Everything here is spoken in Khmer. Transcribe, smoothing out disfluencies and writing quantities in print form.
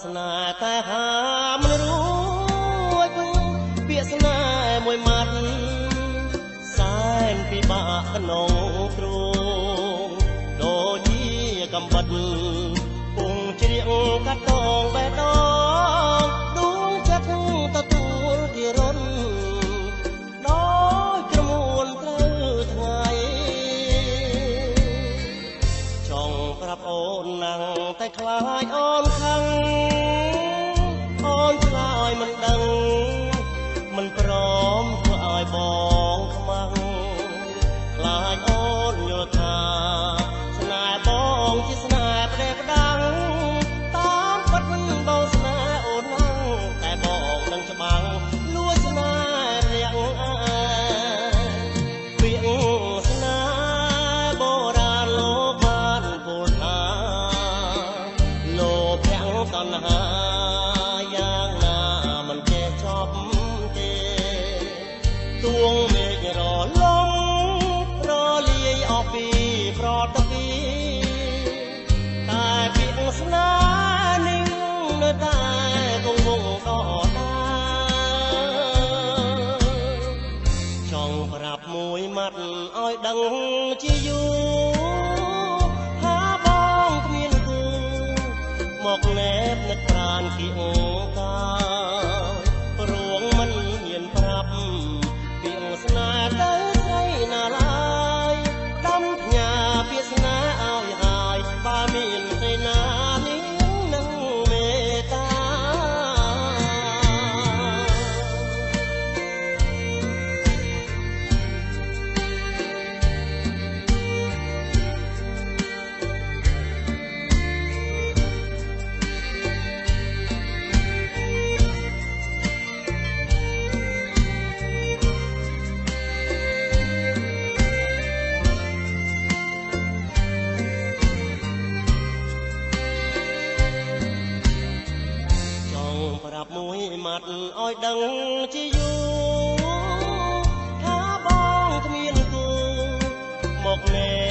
ស្នេហ៍តែហាមិនរួចពាក្យស្នេហ៍មួយម៉ាត់សែនពិបាកក្នុងទ្រូងដូចជាកំបិតពងជ្រៀងកាត់តងបេះដូងដួងចិត្តទទួលជារន់ដោយក្រមួនត្រូវថ្ងៃចង់ប្រាប់អូនណាំងតែខ្លាចអូនខឹងអូនឆ្លើយមិនដឹងមិនព្រមធ្វើឲ្យបងខ្មាំងខ្លាចអូនយល់ថាស្នេហ៍បងជាស្នេហ៍ផ្ដេសផ្ដាំងតាមពិតបងស្នេហ៍អូនណាំងតែបងនឹងច្បាំងលួចស្នេហ៍រាក់ពាក្យស្នេហ៍បុរាណលោកបានពោលថាលោភៈតណ្ហាយ៉ាងណាមិនចេះចប់ទេទួងមេឃរលំរលាយអស់ពីប្រតពីតែពាក្យស្នេហ៍នេះនៅតែគង់វង្សដដាចង់ប្រាប់មួយម៉ាត់ឲ្យដឹងជាយូរថាបងគ្មានគូមកណែបនឹកប្រានគៀងកាព្រោងមិនហ៊ានប្រាប់ពាក្យស្នេហ៍ទៅស្រីណាឡើយដំផ្ញើពាក្យស្នេហ៍ឲ្យហើយបើមានស្រីណានេះនឹងមេត្តាប្រាប់មួយម៉ាត់ឲ្យដឹងជាយូរថាបងគ្មានគូមកណែ